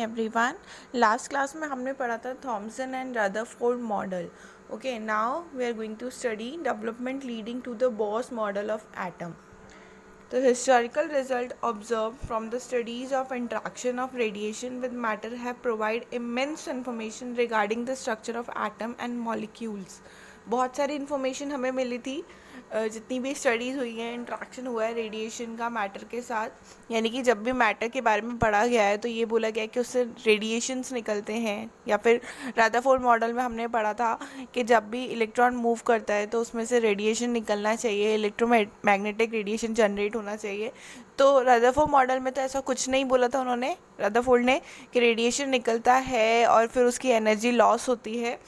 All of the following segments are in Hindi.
एवरीवन, लास्ट क्लास में हमने पढ़ा था Thomson and Rutherford model. Okay, now we are going to study development leading to the Bohr's model of atom. The historical result observed from the studies of interaction of radiation with matter have provided immense information regarding the structure of atom and molecules. बहुत सारी इन्फॉर्मेशन हमें मिली थी. जितनी भी स्टडीज़ हुई हैं, इंट्रैक्शन हुआ है रेडिएशन का मैटर के साथ, यानी कि जब भी मैटर के बारे में पढ़ा गया है तो ये बोला गया है कि उससे रेडिएशंस निकलते हैं. या फिर रदरफोर्ड मॉडल में हमने पढ़ा था कि जब भी इलेक्ट्रॉन मूव करता है तो उसमें से रेडिएशन निकलना चाहिए, इलेक्ट्रोमैग्नेटिक रेडिएशन जनरेट होना चाहिए. तो रदरफोर्ड मॉडल में तो ऐसा कुछ नहीं बोला था उन्होंने, रदरफोर्ड ने, कि रेडिएशन निकलता है और फिर उसकी एनर्जी लॉस होती है.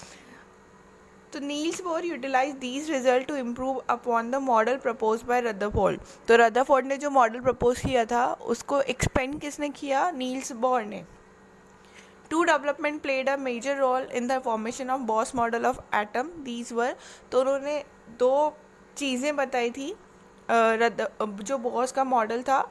तो Niels Bohr utilise these result to improve upon the model propose by Rutherford. तो रदरफोर्ड ने जो मॉडल प्रपोज किया था उसको एक्सपेंड किसने किया? नील्स बोर ने. Two development played a major role in the formation of Bohr's model of atom. These were, तो उन्होंने दो चीज़ें बताई थी. जो बॉस का मॉडल था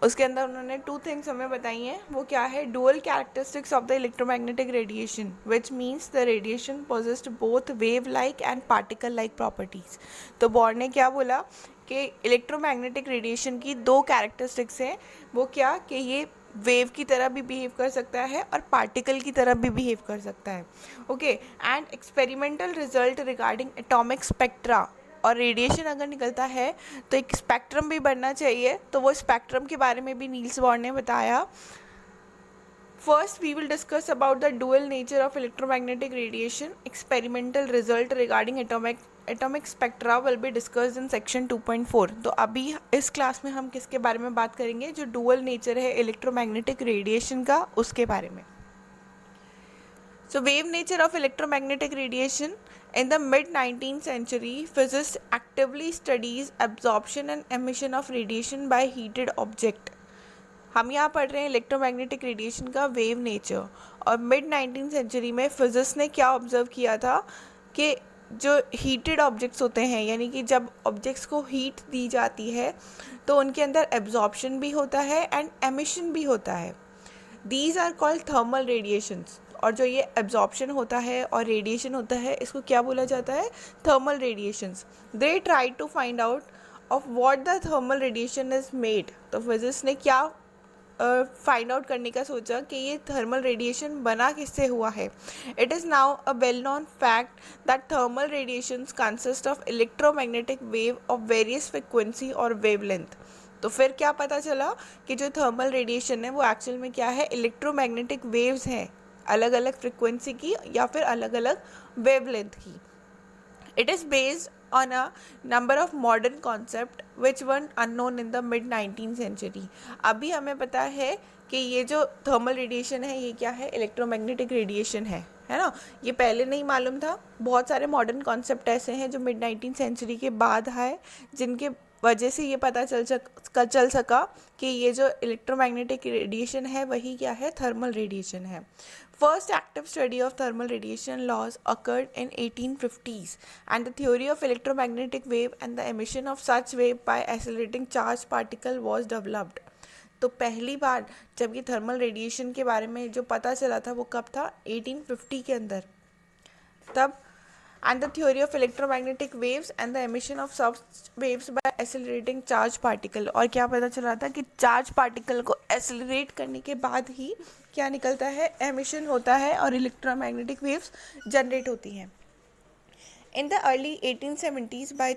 उसके अंदर उन्होंने टू थिंग्स हमें बताई हैं. वो क्या है? Dual characteristics of the electromagnetic radiation, which means the radiation possessed both wave like and particle like properties. तो बोर ने क्या बोला कि इलेक्ट्रोमैग्नेटिक रेडिएशन की दो कैरेक्टरिस्टिक्स हैं. वो क्या? कि ये वेव की तरह भी बिहेव कर सकता है और पार्टिकल की तरह भी बिहेव कर सकता है. Okay, and experimental result regarding atomic spectra. और रेडिएशन अगर निकलता है तो एक स्पेक्ट्रम भी बनना चाहिए, तो वो स्पेक्ट्रम के बारे में भी नील्स बोर ने बताया. First we will discuss about the dual nature of electromagnetic radiation. Experimental result regarding atomic spectra will be discussed in section 2.4. तो अभी इस क्लास में हम किसके बारे में बात करेंगे? जो डुअल नेचर है इलेक्ट्रोमैग्नेटिक रेडिएशन का, उसके बारे में. So wave nature of electromagnetic radiation. In the mid-19th century, physicists actively studies absorption and emission of radiation by heated object. हम यहाँ पढ़ रहे हैं इलेक्ट्रोमैग्नेटिक रेडिएशन का वेव नेचर. और मिड-19th सेंचुरी में फिजिक्स ने क्या ऑब्जर्व किया था कि जो हीटेड ऑब्जेक्ट्स होते हैं, यानी कि जब ऑब्जेक्ट्स को हीट दी जाती है तो उनके अंदर एब्जॉर्प्शन भी होता है एंड एमिशन भी होता है. These are called thermal radiations. और जो ये एब्जॉर्प्शन होता है और रेडिएशन होता है, इसको क्या बोला जाता है? Thermal radiations. They try to find out of what the thermal radiation is made. तो फिजिक्स ने क्या फाइंड आउट करने का सोचा कि ये थर्मल रेडिएशन बना किससे हुआ है. It is now a well known fact that thermal radiations consist of electromagnetic wave of various frequency और वेवलेंथ. तो फिर क्या पता चला कि जो थर्मल रेडिएशन है वो एक्चुअल में क्या है? इलेक्ट्रोमैग्नेटिक वेव्स हैं, अलग अलग फ्रिक्वेंसी की या फिर अलग अलग वेवलेंथ की. It is based on a number of modern concept which were unknown in the mid-19th century. अभी हमें पता है कि ये जो थर्मल रेडिएशन है ये क्या है? इलेक्ट्रोमैग्नेटिक रेडिएशन है ना. ये पहले नहीं मालूम था. बहुत सारे मॉडर्न कॉन्सेप्ट ऐसे हैं जो मिड-19th सेंचुरी के बाद आए, जिनके वजह से ये पता चल सका कि ये जो इलेक्ट्रोमैग्नेटिक रेडिएशन है वही क्या है? थर्मल रेडिएशन है. First active study of thermal radiation laws occurred in 1850s, and the theory of electromagnetic wave and the emission of such wave by accelerating charged particle was developed. तो पहली बार जब ये थर्मल रेडिएशन के बारे में जो पता चला था वो कब था? 1850 के अंदर. तब and the theory of electromagnetic waves and the emission of such waves by accelerating charged particle. और क्या पता चला था कि चार्ज पार्टिकल को एक्सेलरेट करने के बाद ही क्या निकलता है? एमिशन होता है और इलेक्ट्रोमैग्नेटिक वेव्स जनरेट होती हैं. In the early 1870s by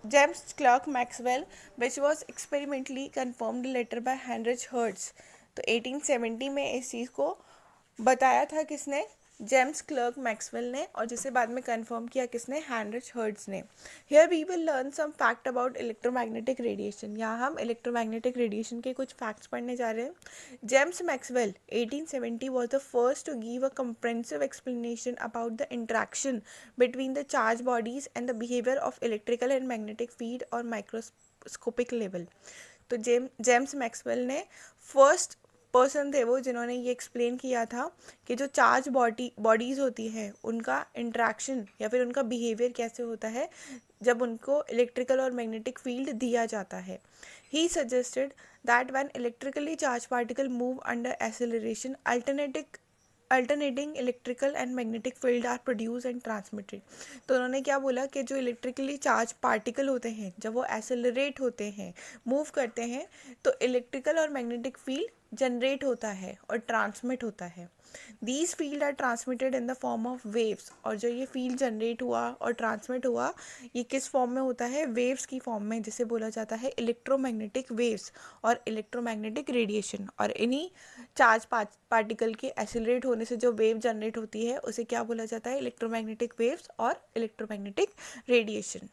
James Clerk Maxwell, which was experimentally confirmed later by Heinrich Hertz. तो 1870 में इस चीज़ को बताया था किसने? जेम्स क्लर्क मैक्सवेल ने, और जिसे बाद में कंफर्म किया किसने? हेनरिच हर्ट्ज ने. Here we will learn some fact about electromagnetic radiation. यहाँ हम इलेक्ट्रोमैग्नेटिक रेडिएशन के कुछ फैक्ट्स पढ़ने जा रहे हैं. James Maxwell 1870 was the first to give a comprehensive explanation about the interaction between the charged bodies and the behavior of electrical and magnetic field or microscopic level. तो जेम्स मैक्सवेल ने फर्स्ट पर्सन थे वो जिन्होंने ये एक्सप्लेन किया था कि जो चार्ज बॉडीज़ होती हैं उनका इंट्रैक्शन या फिर उनका बिहेवियर कैसे होता है जब उनको इलेक्ट्रिकल और मैग्नेटिक फील्ड दिया जाता है. He suggested that when electrically charge particle move under acceleration alternating electrical and magnetic field are produce and transmitted. तो उन्होंने क्या बोला कि जो इलेक्ट्रिकली चार्ज पार्टिकल होते हैं जब वो एक्सेलरेट होते हैं, मूव करते हैं, तो इलेक्ट्रिकल और मैग्नेटिक फील्ड जनरेट होता है और ट्रांसमिट होता है. These field are transmitted in the form of waves. और जो ये फील्ड जनरेट हुआ और ट्रांसमिट हुआ, ये किस फॉर्म में होता है? वेव्स की फॉर्म में, जिसे बोला जाता है इलेक्ट्रोमैग्नेटिक वेव्स और इलेक्ट्रोमैग्नेटिक रेडिएशन. और इन्हीं चार्ज पार्टिकल के एक्सेलरेट होने से जो वेव जनरेट होती है उसे क्या बोला जाता है? इलेक्ट्रोमैग्नेटिक वेव्स और electromagnetic radiation.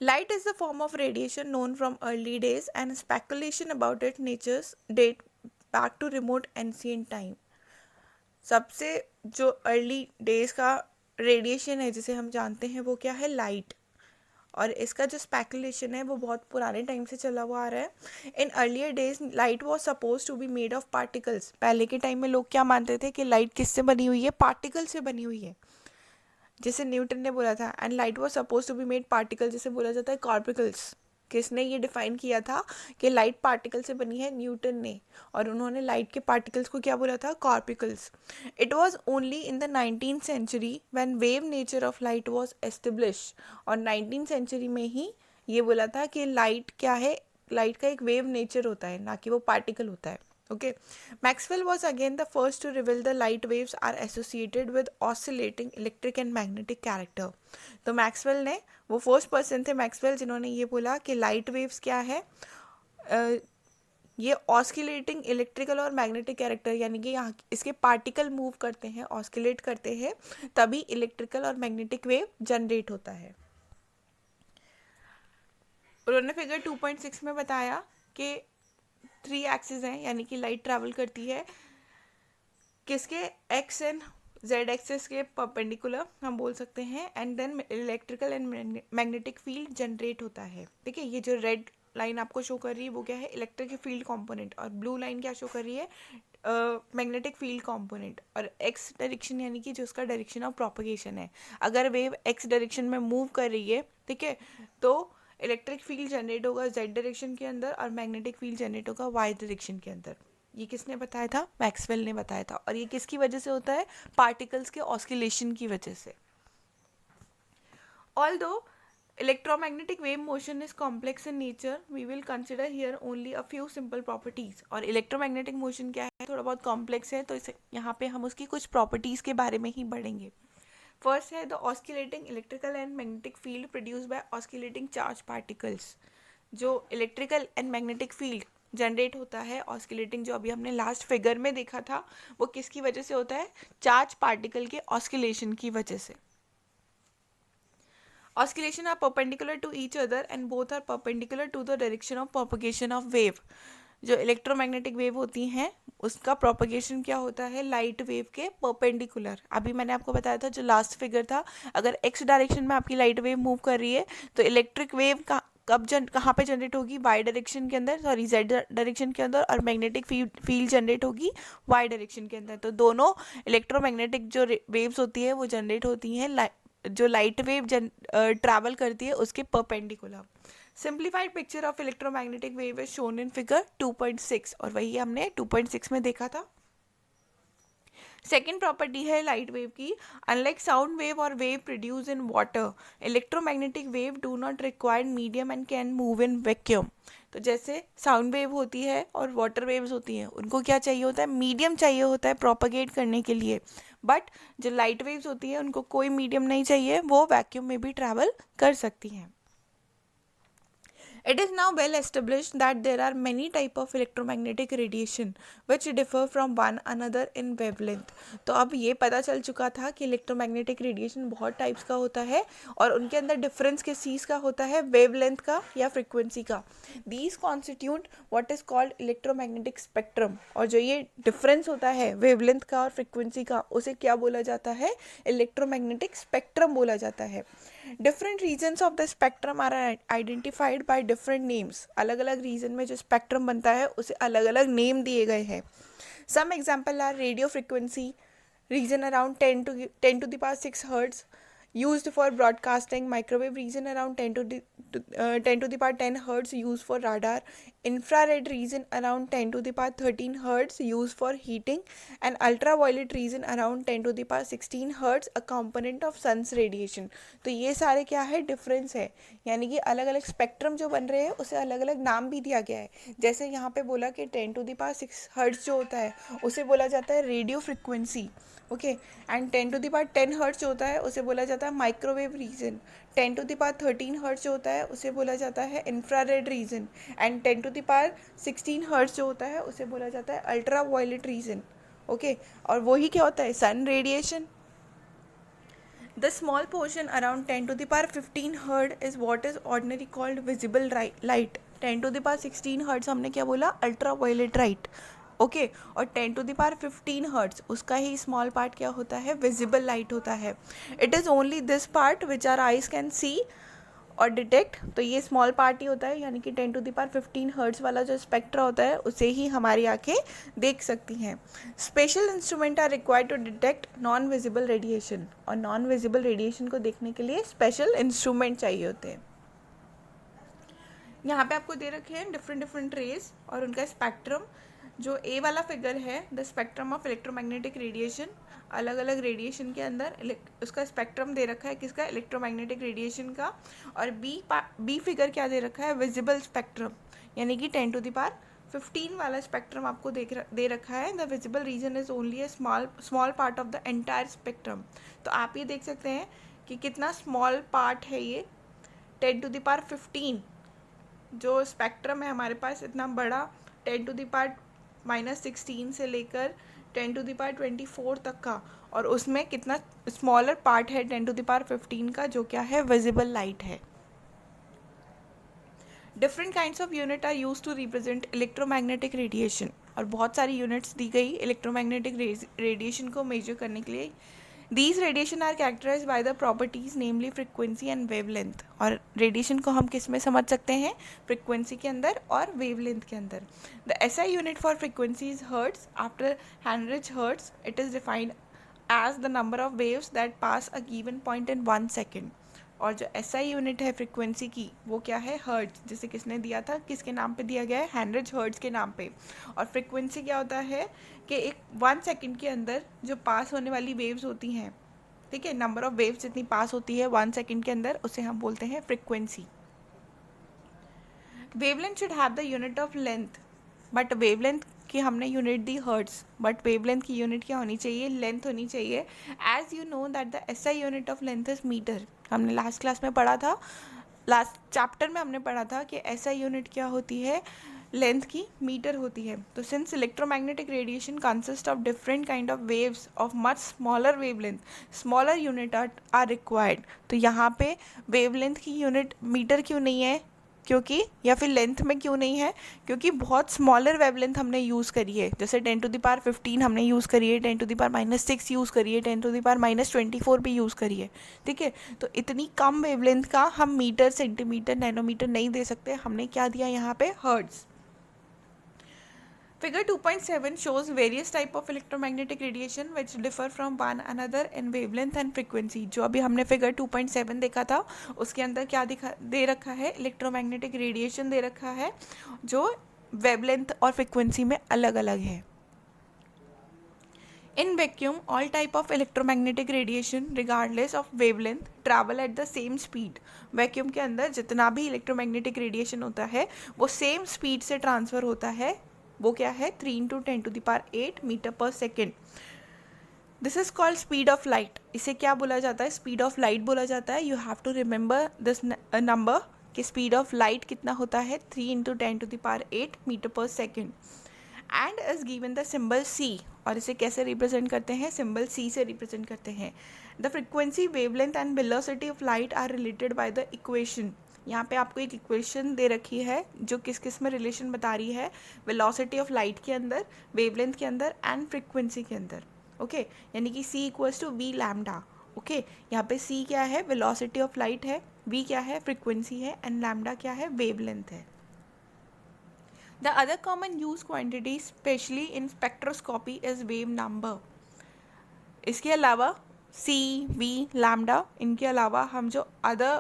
Light is the form of radiation known from early days, and speculation about its natures date back to remote ancient time. सबसे जो अर्ली डेज का रेडिएशन है जिसे हम जानते हैं वो क्या है? लाइट. और इसका जो स्पेकुलेशन है वो बहुत पुराने टाइम से चला हुआ आ रहा है. In earlier days light was suppose to be made of particles. पहले के टाइम में लोग क्या मानते थे कि लाइट किससे बनी हुई है? पार्टिकल से बनी हुई है, जैसे न्यूटन ने बोला था. And light was suppose to be made particle, जिसे बोला जाता है कॉर्पिकल्स. किसने ये डिफाइन किया था कि लाइट पार्टिकल से बनी है? न्यूटन ने. और उन्होंने लाइट के पार्टिकल्स को क्या बोला था? Corpuscles. It was only in the 19th century when wave nature of light was establish. और 19th सेंचुरी में ही ये बोला था कि लाइट क्या है? लाइट का एक वेव नेचर होता है, ना कि वो पार्टिकल होता है. Okay. Maxwell was again the first to reveal the light waves are associated with oscillating electric and magnetic character. तो मैक्सवेल ने, वो फर्स्ट पर्सन थे मैक्सवेल जिन्होंने ये बोला कि लाइट वेव्स क्या है? ये ऑस्किलेटिंग इलेक्ट्रिकल और मैग्नेटिक कैरेक्टर, यानी कि यहाँ इसके पार्टिकल मूव करते हैं, ऑस्किलेट करते हैं, तभी इलेक्ट्रिकल और मैग्नेटिक वेव जनरेट होता है. उन्होंने फिगर 2.6 में बताया कि 3 एक्सिस हैं, यानी कि लाइट ट्रैवल करती है किसके? एक्स एंड जेड एक्सिस के परपेंडिकुलर हम बोल सकते हैं. And then electrical and magnetic field generate होता है. ठीक है, ये जो रेड लाइन आपको शो कर रही है वो क्या है? Electric field component. और ब्लू लाइन क्या शो कर रही है? Magnetic field component. और एक्स डायरेक्शन यानी कि जो उसका डायरेक्शन ऑफ प्रोपगेशन है. अगर वेव एक्स डायरेक्शन में मूव कर रही है, ठीक है, तो इलेक्ट्रिक फील्ड जनरेट होगा जेड डायरेक्शन के अंदर और मैग्नेटिक फील्ड जनरेट होगा वाई डायरेक्शन के अंदर. ये किसने बताया था? मैक्सवेल ने बताया था. और ये किसकी वजह से होता है? पार्टिकल्स के ऑस्किलेशन की वजह से. Although electromagnetic wave motion is complex in nature, we will consider here only a few simple properties. और electromagnetic motion क्या है? थोड़ा बहुत कॉम्प्लेक्स है, तो इसे यहाँ पे हम उसकी कुछ प्रॉपर्टीज़ के बारे में ही बढ़ेंगे. फर्स्ट है the oscillating electrical and magnetic field produce by oscillating charge particles. जो electrical and magnetic field generate होता है ऑस्किलेटिंग, जो अभी हमने लास्ट फिगर में देखा था, वो किसकी वजह से होता है? चार्ज पार्टिकल के ऑस्किलेशन की वजह से. Oscillation are perpendicular to each other and both are perpendicular to the direction of propagation of wave. जो इलेक्ट्रोमैग्नेटिक वेव होती हैं उसका प्रोपगेशन क्या होता है? लाइट वेव के परपेंडिकुलर. अभी मैंने आपको बताया था जो लास्ट फिगर था, अगर एक्स डायरेक्शन में आपकी लाइट वेव मूव कर रही है तो इलेक्ट्रिक वेव कहाँ पे जनरेट होगी? वाई डायरेक्शन के अंदर, सॉरी जेड डायरेक्शन के अंदर. और मैग्नेटिक फील्ड जनरेट होगी वाई डायरेक्शन के अंदर. तो दोनों इलेक्ट्रोमैग्नेटिक जो वेव्स होती है वो जनरेट होती हैं जो लाइट वेव ट्रैवल करती है उसके perpendicular. Simplified picture of electromagnetic wave is shown in figure 2.6 और वही हमने 2.6 में देखा था. सेकेंड प्रॉपर्टी है लाइट वेव की, अनलाइक साउंड वेव और wave produce in water, electromagnetic wave do not require medium and can move in vacuum. तो जैसे साउंड वेव होती है और वाटर वेव्स होती हैं, उनको क्या चाहिए होता है? मीडियम चाहिए होता है प्रोपगेट करने के लिए. बट जो लाइट वेव्स होती है उनको कोई मीडियम नहीं चाहिए, वो वैक्यूम में भी ट्रैवल कर सकती हैं. It is now well established that there are many types of electromagnetic radiation which differ from one another in wavelength. तो अब ये पता चल चुका था कि इलेक्ट्रोमैग्नेटिक रेडिएशन बहुत टाइप्स का होता है और उनके अंदर डिफरेंस किस चीज़ का होता है? वेवलेंथ का या फ्रिक्वेंसी का. These constitute what is called electromagnetic spectrum. और जो ये डिफरेंस होता है वेवलेंथ का और फ्रिक्वेंसी का, उसे क्या बोला जाता है? इलेक्ट्रोमैग्नेटिक स्पेक्ट्रम बोला जाता है. Different regions of the spectrum are identified by different names. अलग अलग रीजन में जो स्पेक्ट्रम बनता है उसे अलग अलग नेम दिए गए हैं. Some example are radio frequency region around 10 to the power 6 hertz, used for broadcasting, microwave region around 10 to the power 10 hertz used for radar, infrared region around 10 to the power 13 hertz used for heating, and ultraviolet region around 10 to the power 16 hertz, a component of sun's radiation. तो ये सारे क्या है, डिफरेंस है, यानी कि अलग अलग स्पेक्ट्रम जो बन रहे हैं उसे अलग अलग नाम भी दिया गया है. जैसे यहाँ पे बोला कि 10 टू द पावर 6 हर्ट्ज जो होता है उसे बोला जाता है radio frequency. Okay, and 10 to the power 10 hertz जो होता है उसे बोला जाता है microwave region. 10 to the power 13 hertz जो होता है उसे बोला जाता है infrared region. And 10 to the power 16 hertz जो होता है उसे बोला जाता है अल्ट्रा वायलेट रीजन. ओके, और वही क्या होता है, sun radiation. The small portion around 10 to the power 15 hertz is what is ordinarily called visible light. 10 to the power 16 hertz हमने क्या बोला, ultraviolet light. ओके, और 10 टू द पावर 15 हर्ट्स उसका ही स्मॉल पार्ट क्या होता है, विजिबल लाइट होता है. It is only this part which are eyes can see और डिटेक्ट. तो ये स्मॉल पार्ट ही होता है, यानी कि 10 टू द पावर 15 हर्ट्स वाला जो स्पेक्ट्रा होता है उसे ही हमारी आंखें देख सकती हैं. Special instrument are required to detect non visible radiation, और नॉन विजिबल रेडिएशन को देखने के लिए स्पेशल इंस्ट्रूमेंट चाहिए होते हैं. यहाँ पे आपको दे रखे हैं डिफरेंट रेज और उनका स्पेक्ट्रम. जो ए वाला फिगर है, the spectrum of electromagnetic radiation, अलग अलग रेडिएशन के अंदर उसका स्पेक्ट्रम दे रखा है, किसका, इलेक्ट्रोमैग्नेटिक रेडिएशन का. और बी फिगर क्या दे रखा है, विजिबल स्पेक्ट्रम, यानी कि 10 टू द पावर 15 वाला स्पेक्ट्रम आपको दे रखा है. The visible region is only a small part of the entire spectrum. तो आप ये देख सकते हैं कि कितना स्मॉल पार्ट है ये. 10 टू द पावर 15 जो स्पेक्ट्रम है हमारे पास इतना बड़ा, 10 टू द पावर -16 से लेकर 10 टू द पावर 24 तक का, और उसमें कितना स्मॉलर पार्ट है 10 टू द पावर 15 का, जो क्या है, विजिबल लाइट है. Different kinds of unit are use to represent electromagnetic radiation, और बहुत सारी यूनिट्स दी गई इलेक्ट्रोमैग्नेटिक रेडिएशन को मेजर करने के लिए. These radiation are characterized by the properties namely frequency and wavelength. और रेडिएशन को हम किस में समझ सकते हैं, फ्रिक्वेंसी के अंदर और वेवलेंथ के अंदर. The SI unit for frequency is hertz. After Heinrich Hertz, it is defined as the number of waves that pass a given point in 1 second. और जो SI यूनिट है फ्रिक्वेंसी की वो क्या है, हर्ट्ज. जैसे किसने दिया था, किसके नाम पे दिया गया है, हेनरिच हर्ट्ज के नाम पे. और फ्रिक्वेंसी क्या होता है कि एक 1 सेकंड के अंदर जो पास होने वाली वेव्स होती हैं, ठीक है, नंबर ऑफ वेव्स जितनी पास होती है 1 सेकंड के अंदर, उसे हम बोलते हैं frequency. Wavelength should have the unit of length, but wavelength की हमने यूनिट दी हर्ट्स, बट वेवलेंथ की यूनिट क्या होनी चाहिए, लेंथ होनी चाहिए. As you know that the SI unit of length is metre. हमने लास्ट क्लास में पढ़ा था, लास्ट चैप्टर में हमने पढ़ा था कि SI यूनिट क्या होती है, लेंथ की मीटर होती है. तो since electromagnetic radiation consist of different kind of waves of much smaller wavelength, smaller unit are required. तो यहाँ पे वेवलेंथ की यूनिट मीटर क्यों नहीं है, क्योंकि, या फिर लेंथ में क्यों नहीं है, क्योंकि बहुत स्मॉलर वेवलेंथ हमने यूज़ करी है. जैसे 10 टू द पावर 15 हमने यूज़ करी है, 10 टू द पावर -6 यूज़ करी है, 10 टू द पावर -24 भी यूज़ करी है. ठीक है, तो इतनी कम वेवलेंथ का हम मीटर, सेंटीमीटर, नैनोमीटर नहीं दे सकते. हमने क्या दिया यहाँ पे, hertz. Figure 2.7 shows various type of electromagnetic radiation which differ from one another in wavelength and frequency. जो अभी हमने फिगर 2.7 देखा था उसके अंदर क्या दे रखा है, इलेक्ट्रोमैग्नेटिक रेडिएशन दे रखा है जो वेवलेंथ और फ्रिक्वेंसी में अलग अलग है. In vacuum, all type of electromagnetic radiation regardless of wavelength travel at the same speed. Vacuum के अंदर जितना भी इलेक्ट्रोमैग्नेटिक रेडिएशन होता है वो सेम स्पीड से ट्रांसफ़र होता है. वो क्या है, 3 × 10⁸ metre per second. This is called speed of light. इसे क्या बोला जाता है, स्पीड ऑफ लाइट बोला जाता है. You have to remember this number कि स्पीड ऑफ लाइट कितना होता है, 3 × 10⁸ metre per second. And is given the symbol C. और इसे कैसे रिप्रेजेंट करते हैं, सिंबल C से रिप्रेजेंट करते हैं. The frequency, wavelength and velocity of light are related by the equation. यहाँ पे आपको एक इक्वेशन दे रखी है जो किस किस में रिलेशन बता रही है, वेलोसिटी ऑफ लाइट के अंदर, वेवलेंथ के अंदर एंड फ्रिक्वेंसी के अंदर. ओके, यानी कि C = V लैम्डा. ओके, यहाँ पे C क्या है, वेलोसिटी ऑफ लाइट है, V क्या है, फ्रिक्वेंसी है, एंड लैम्डा क्या है, वेवलेंथ है. The other common use quantity specially in spectroscopy is wave number. इसके अलावा सी, वी, लैम्डा, इनके अलावा हम जो अदर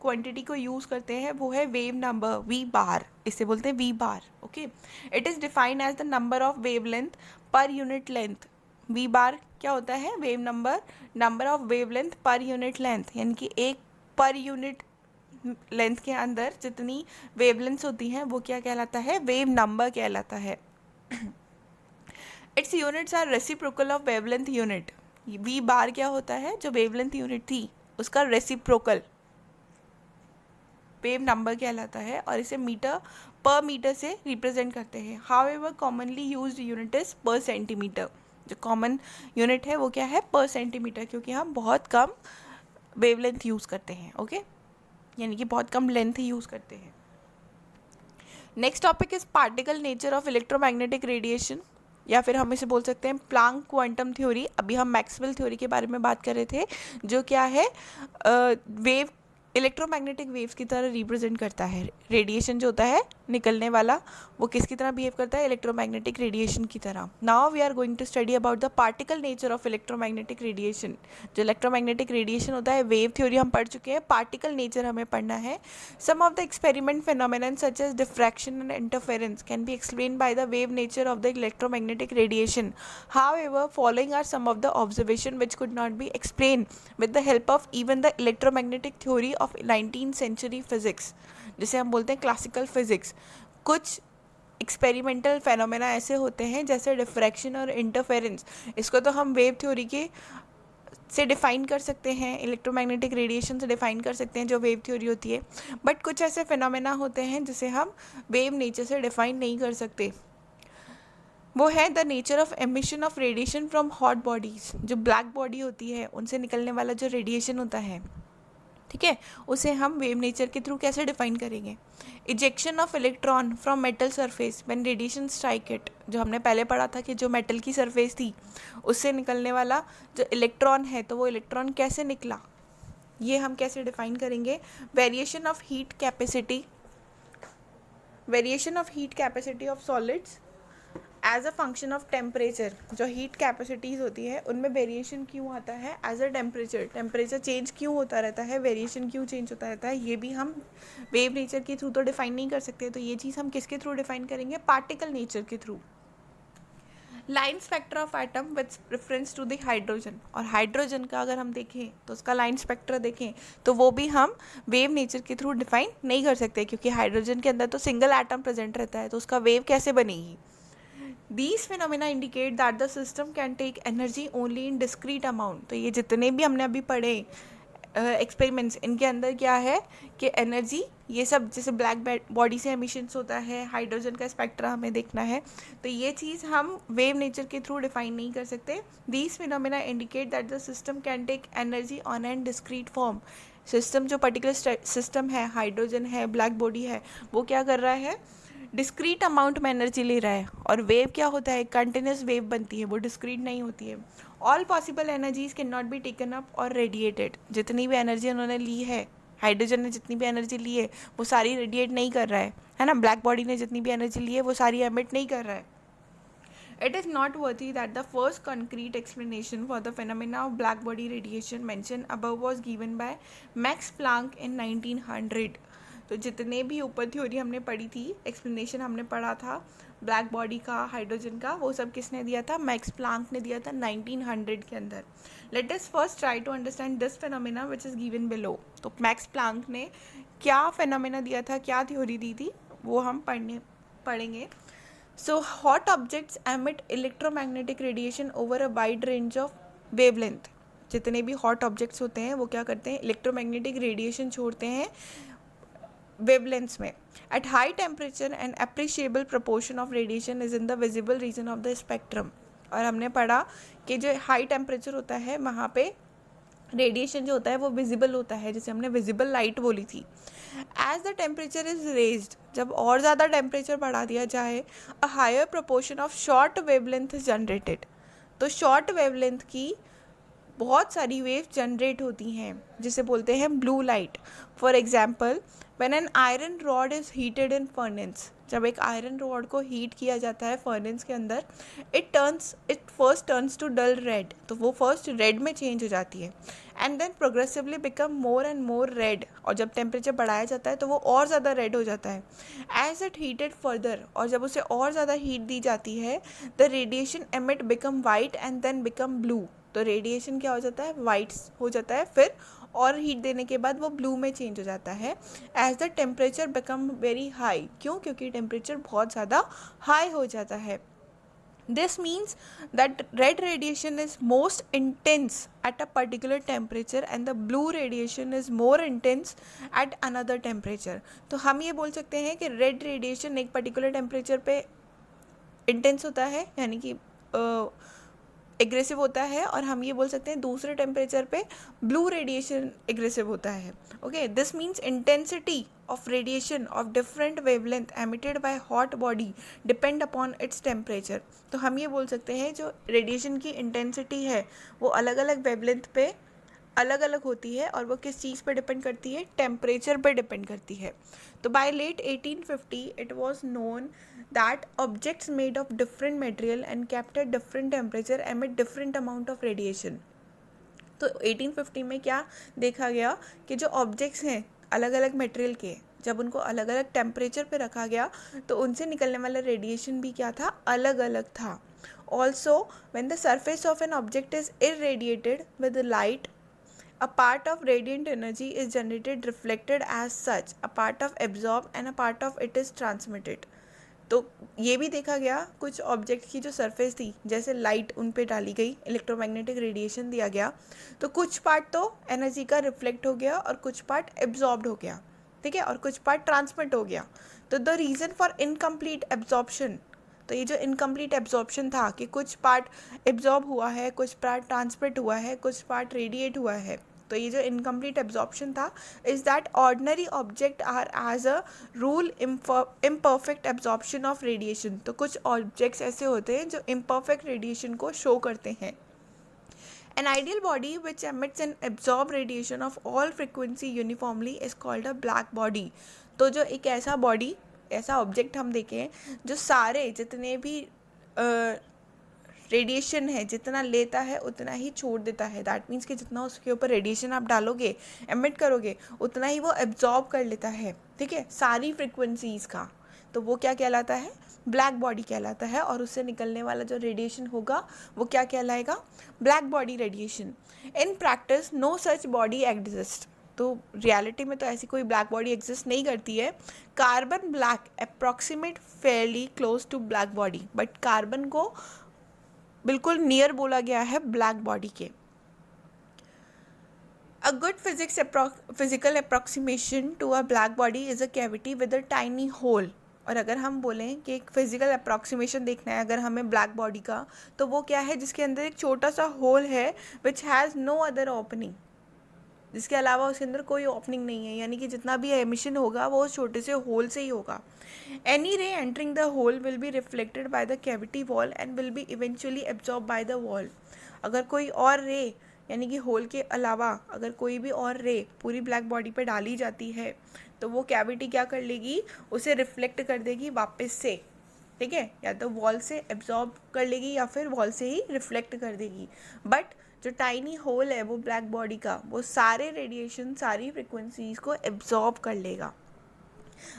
क्वांटिटी को यूज़ करते हैं वो है वेव नंबर, वी बार, इसे बोलते हैं v bar. Okay, it is defined as the number of wave length per unit length. V bar क्या होता है? Wave number, number of wave length per unit length, यानी कि एक पर यूनिट लेंथ के अंदर जितनी वेवलेंथ्स होती हैं वो क्या कहलाता है? वेव नंबर कहलाता है। Its units are reciprocal of wavelength unit. V bar क्या होता है? जो वेवलेंथ यूनिट थी उसका रेसिप्रोकल वेव नंबर कहलाता है और इसे मीटर पर मीटर से रिप्रेजेंट करते हैं। However commonly used unit is पर सेंटीमीटर। जो कॉमन यूनिट है वो क्या है? पर सेंटीमीटर, क्योंकि हम बहुत कम वेवलेंथ यूज़ करते हैं। ओके, यानी कि बहुत कम लेंथ ही यूज़ करते हैं। Next topic is particle nature of electromagnetic radiation, या फिर हम इसे बोल सकते हैं प्लांक क्वांटम थ्योरी। अभी हम मैक्सवेल थ्योरी के बारे में बात कर रहे थे, जो क्या है? वेव, इलेक्ट्रोमैग्नेटिक वेव्स की तरह रिप्रेजेंट करता है। रेडिएशन जो होता है निकलने वाला, वो किसकी तरह बिहेव करता है? इलेक्ट्रोमैग्नेटिक रेडिएशन की तरह। Now we are going to study about the particle nature of electromagnetic radiation. जो इलेक्ट्रोमैग्नेटिक रेडिएशन होता है, वेव थ्योरी हम पढ़ चुके हैं, पार्टिकल नेचर हमें पढ़ना है। Some of the experiment phenomenon such as diffraction and interference can be explain by the wave nature of the electromagnetic radiation. However following are some of the observation which could not be explained with the help of even the electromagnetic theory of 19th century physics, जिसे हम बोलते हैं क्लासिकल फिजिक्स। कुछ एक्सपेरिमेंटल फेनोमेना ऐसे होते हैं जैसे डिफ्रैक्शन और इंटरफेरेंस, इसको तो हम वेव थ्योरी के से डिफ़ाइन कर सकते हैं, इलेक्ट्रोमैग्नेटिक रेडिएशन से डिफ़ाइन कर सकते हैं जो वेव थ्योरी होती है। बट कुछ ऐसे फेनोमेना होते हैं जिसे हम वेव नेचर से डिफ़ाइन नहीं कर सकते। वो है the nature of emission of radiation from hot bodies. जो ब्लैक बॉडी होती है उनसे निकलने वाला जो रेडिएशन होता है, ठीक है, उसे हम वेव नेचर के थ्रू कैसे डिफाइन करेंगे? Ejection of electron from metal surface when radiation strike it. जो हमने पहले पढ़ा था कि जो मेटल की सरफेस थी उससे निकलने वाला जो इलेक्ट्रॉन है, तो वो इलेक्ट्रॉन कैसे निकला, ये हम कैसे डिफाइन करेंगे? Variation of heat capacity, variation of heat capacity of solids as a function of temperature. जो हीट कैपेसिटीज़ होती है उनमें वेरिएशन क्यों आता है? As a temperature, temperature change क्यों होता रहता है, वेरिएशन क्यों चेंज होता रहता है, ये भी हम वेव नेचर के थ्रू तो डिफाइन नहीं कर सकते। तो ये चीज़ हम किसके थ्रू डिफाइन करेंगे? पार्टिकल नेचर के through. Line spectra of atom with reference to the hydrogen. और हाइड्रोजन का अगर हम देखें तो उसका लाइन स्पेक्ट्रा देखें तो वो भी हम वेव नेचर के थ्रू डिफाइन नहीं कर सकते, क्योंकि हाइड्रोजन के अंदर तो सिंगल एटम प्रेजेंट रहता है, तो उसका वेव कैसे बनेगी? These phenomena indicate that the system can take energy only in discrete amount। तो ये जितने भी हमने अभी पढ़े एक्सपेरिमेंट्स, इनके अंदर क्या है कि एनर्जी, ये सब जैसे ब्लैक बॉडी से एमिशंस होता है, हाइड्रोजन का स्पेक्ट्रा हमें देखना है, तो ये चीज़ हम वेव नेचर के थ्रू डिफाइन नहीं कर सकते। These phenomena indicate that the system can take energy on an discrete form। System, जो पर्टिकुलर सिस्टम है, हाइड्रोजन है, ब्लैक बॉडी है, वो क्या कर रहा है? डिस्क्रीट अमाउंट में एनर्जी ले रहा है। और वेव क्या होता है? कंटिन्यूस वेव बनती है, वो डिस्क्रीट नहीं होती है। All possible energies can not be taken up और रेडिएटेड। जितनी भी एनर्जी उन्होंने ली है, हाइड्रोजन ने जितनी भी एनर्जी ली है वो सारी रेडिएट नहीं कर रहा है ना? ब्लैक बॉडी ने जितनी भी एनर्जी ली है वो सारी एमिट नहीं कर रहा है। It is noteworthy that the first concrete explanation for the phenomena of black body radiation mentioned above was given by Max Planck in 1900। तो जितने भी ऊपर थ्योरी हमने पढ़ी थी, एक्सप्लेनेशन हमने पढ़ा था ब्लैक बॉडी का, हाइड्रोजन का, वो सब किसने दिया था? मैक्स प्लांक ने दिया था 1900 के अंदर। Let us first try to understand this phenomena which is given below. तो मैक्स प्लांक ने क्या फेनोमेना दिया था, क्या थ्योरी दी थी, वो हम पढ़ेंगे। So hot objects emit electromagnetic radiation over a wide range of wavelength। जितने भी हॉट ऑब्जेक्ट्स होते हैं वो क्या करते हैं? इलेक्ट्रोमैग्नेटिक रेडिएशन छोड़ते हैं वेवलेंथ्स में। At high temperature and appreciable proportion of radiation is in the visible region of the spectrum. और हमने पढ़ा कि जो हाई टेम्परेचर होता है वहाँ पे रेडिएशन जो होता है वो विजिबल होता है, जैसे हमने विजिबल लाइट बोली थी। As the temperature is raised, जब और ज़्यादा टेम्परेचर बढ़ा दिया जाए, a higher proportion of short wavelength is generated. तो शॉर्ट वेवलेंथ की बहुत सारी वेव जनरेट होती हैं जिसे बोलते हैं blue light. For example when an iron rod is heated in furnace, जब एक आयरन रॉड को हीट किया जाता है फर्नेस के अंदर, it first turns to dull red, तो वो फर्स्ट रेड में चेंज हो जाती है, and then progressively become more and more red, और जब टेम्परेचर बढ़ाया जाता है तो वो और ज़्यादा रेड हो जाता है एज इट हीटेड फर्दर, और जब उसे और ज़्यादा हीट दी जाती है the radiation emit become white and then become blue, तो रेडिएशन क्या हो जाता है, वाइट हो जाता है, फिर और हीट देने के बाद वो ब्लू में चेंज हो जाता है as the temperature become very high, क्यों, क्योंकि टेम्परेचर बहुत ज़्यादा हाई हो जाता है. This means that red radiation is most intense at a particular temperature and the blue radiation is more intense at another temperature. तो हम ये बोल सकते हैं कि red radiation एक particular temperature पे intense होता है, यानी कि एग्रेसिव होता है, और हम ये बोल सकते हैं दूसरे टेम्परेचर पे ब्लू रेडिएशन एग्रेसिव होता है. Okay, this means intensity of radiation of different wavelength emitted by hot body depend upon its temperature. तो हम ये बोल सकते हैं जो रेडिएशन की इंटेंसिटी है वो अलग अलग वेवलेंथ पे अलग अलग होती है, और वो किस चीज़ पे डिपेंड करती है, टेम्परेचर पे डिपेंड करती है. तो by late 1850 it was known that objects made of different material and kept at different temperature emit different amount of radiation. तो 1850 में क्या देखा गया कि जो ऑब्जेक्ट्स हैं अलग अलग मटेरियल के, जब उनको अलग अलग टेम्परेचर पे रखा गया तो उनसे निकलने वाला रेडिएशन भी क्या था, अलग अलग था. Also when the surface of an object is irradiated with light, a part of radiant energy is generated reflected as such, a part of absorbed and a part of it is transmitted. तो ये भी देखा गया कुछ ऑब्जेक्ट की जो सरफेस थी, जैसे लाइट उन पे डाली गई, इलेक्ट्रोमैग्नेटिक रेडिएशन दिया गया, तो कुछ पार्ट तो एनर्जी का रिफ्लेक्ट हो गया और कुछ पार्ट एब्जॉर्ब्ड हो गया, ठीक है, और कुछ पार्ट ट्रांसमिट हो गया. तो the reason for incomplete absorption, तो ये जो इनकम्प्लीट एब्जॉर्प्शन था कि कुछ पार्ट एब्जॉर्ब हुआ है, कुछ पार्ट ट्रांसमिट हुआ है, कुछ पार्ट रेडिएट हुआ है, तो ये जो इनकम्प्लीट एब्जॉर्प्शन था is that ordinary object are as a rule imperfect absorption of radiation. तो कुछ ऑब्जेक्ट्स ऐसे होते हैं जो इम्परफेक्ट रेडिएशन को शो करते हैं. An ideal body which emits and absorb radiation of all frequency uniformly is called a black body. तो जो एक ऐसा बॉडी, ऐसा ऑब्जेक्ट हम देखें जो सारे जितने भी रेडिएशन है जितना लेता है उतना ही छोड़ देता है, दैट मीन्स कि जितना उसके ऊपर रेडिएशन आप डालोगे, एमिट करोगे, उतना ही वो एब्जॉर्ब कर लेता है, ठीक है, सारी फ्रिक्वेंसीज़ का. तो वो क्या कहलाता है, ब्लैक बॉडी कहलाता है, और उससे निकलने वाला जो रेडिएशन होगा वो क्या कहलाएगा, black body radiation. In practice no such body exist, तो रियलिटी में तो ऐसी कोई ब्लैक बॉडी एग्जिस्ट नहीं करती है. Carbon black approximate fairly close to black body, but carbon को बिल्कुल नियर बोला गया है ब्लैक बॉडी के. A good physical approximation to a black body is a cavity with a tiny hole. और अगर हम बोलें कि एक फिजिकल अप्रॉक्सीमेशन देखना है अगर हमें ब्लैक बॉडी का, तो वो क्या है, जिसके अंदर एक छोटा सा होल है which has no other opening, जिसके अलावा उसके अंदर कोई ओपनिंग नहीं है, यानी कि जितना भी एमिशन होगा वो उस छोटे से होल से ही होगा. Any ray entering the hole will be reflected by the cavity wall and will be eventually absorb by the wall. अगर कोई और रे, यानी कि होल के अलावा अगर कोई भी और रे पूरी ब्लैक बॉडी पे डाली जाती है तो वो कैविटी क्या कर लेगी, उसे रिफ्लेक्ट कर देगी वापस से, ठीक है, या तो वॉल से एब्जॉर्ब कर लेगी या फिर वॉल से ही रिफ्लेक्ट कर देगी. बट जो टाइनी होल है वो ब्लैक बॉडी का, वो सारे रेडिएशन, सारी फ्रिक्वेंसीज को एब्जॉर्ब कर लेगा.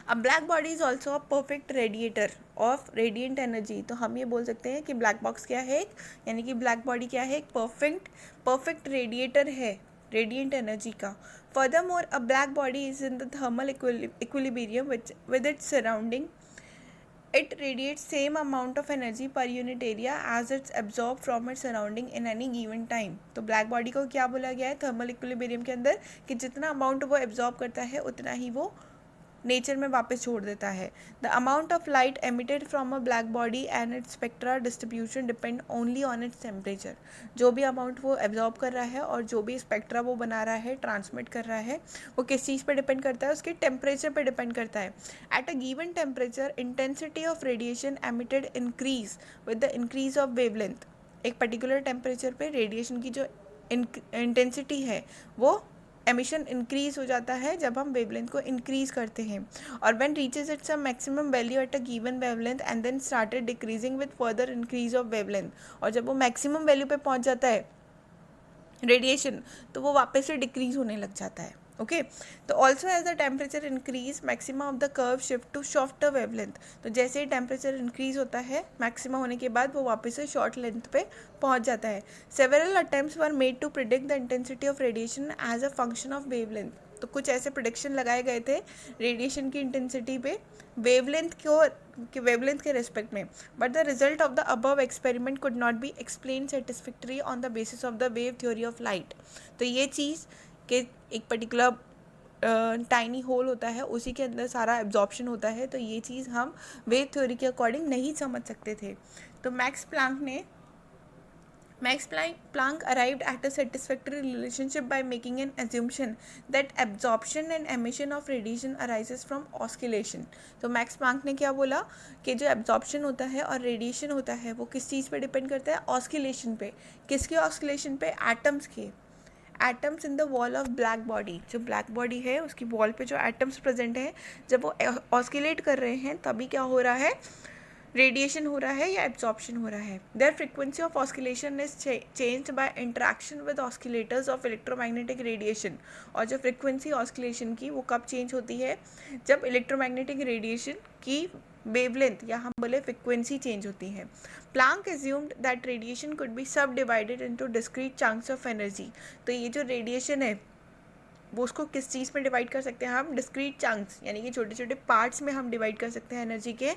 अब black body is also a perfect radiator of radiant energy. तो हम ये बोल सकते हैं कि ब्लैक बॉक्स क्या है, यानी कि ब्लैक बॉडी क्या है, एक परफेक्ट रेडिएटर है रेडिएंट एनर्जी का. Furthermore a black body is in the thermal equilibrium with its surrounding. It radiates same amount of energy per unit area as it's absorbed from its surrounding in any given time. तो ब्लैक बॉडी को क्या बोला गया है थर्मल इक्विलिब्रियम के अंदर, कि जितना अमाउंट वो एब्जॉर्ब करता है उतना ही वो नेचर में वापस छोड़ देता है. The amount of light emitted from a black body and it's spectra distribution depend only on its temperature. जो भी अमाउंट वो एब्जॉर्ब कर रहा है और जो भी स्पेक्ट्रा वो बना रहा है, ट्रांसमिट कर रहा है, वो किस चीज़ पे डिपेंड करता है, उसके टेम्परेचर पे डिपेंड करता है. Eight a given temperature intensity of radiation emitted increase with the increase of wavelength. एक पर्टिकुलर टेम्परेचर पे रेडिएशन की जो इंटेंसिटी है वो एमिशन इंक्रीज हो जाता है जब हम वेवलेंथ को इंक्रीज करते हैं, और when reaches its a maximum value at a given wavelength and then started decreasing with further increase of wavelength, और जब वो मैक्सिमम वैल्यू पे पहुंच जाता है रेडिएशन, तो वो वापस से डिक्रीज होने लग जाता है। ओके, तो also as the temperature increase maxima of the curve shift to shorter wavelength, तो जैसे ही टेम्परेचर इंक्रीज होता है मैक्सिमा होने के बाद वो वापस से शॉर्ट लेंथ पे पहुंच जाता है। Several attempts were made to predict the intensity of radiation as a function of wavelength, तो कुछ ऐसे प्रोडिक्शन लगाए गए थे रेडिएशन की इंटेंसिटी पे वेवलेंथ के रेस्पेक्ट में, but the result of the above experiment could not be explain satisfactory on the basis of the wave theory of light. तो ये चीज़ के एक पर्टिकुलर टाइनी होल होता है, उसी के अंदर सारा एब्जॉर्प्शन होता है, तो ये चीज़ हम वेव थ्योरी के अकॉर्डिंग नहीं समझ सकते थे। तो Max Planck arrived at a satisfactory relationship by making an assumption that absorption and emission of radiation arises from oscillation। तो मैक्स प्लांक ने क्या बोला कि जो एब्जॉर्प्शन होता है और रेडिएशन होता है वो किस चीज़ पे डिपेंड करता है, ऑस्किलेशन पे। किसके ऑस्किलेशन पे? एटम्स के। Atoms in the wall of black body, जो ब्लैक बॉडी है उसकी वॉल पे जो एटम्स प्रेजेंट हैं, जब वो ऑस्किलेट कर रहे हैं तभी क्या हो रहा है, रेडिएशन हो रहा है या एब्जॉर्प्शन हो रहा है। Their frequency of oscillation is changed by interaction with oscillators of electromagnetic radiation, और जो फ्रीक्वेंसी ऑस्किलेशन की वो कब चेंज होती है, जब इलेक्ट्रोमैग्नेटिक रेडिएशन की वेवलेंथ या हम बोले फ्रीक्वेंसी चेंज होती है। Planck assumed that radiation could be subdivided into discrete chunks of energy, तो ये जो रेडिएशन है वो उसको किस चीज़ में डिवाइड कर सकते हैं हम, डिस्क्रीट चंक्स, यानी कि छोटे छोटे पार्ट्स में हम डिवाइड कर सकते हैं एनर्जी के।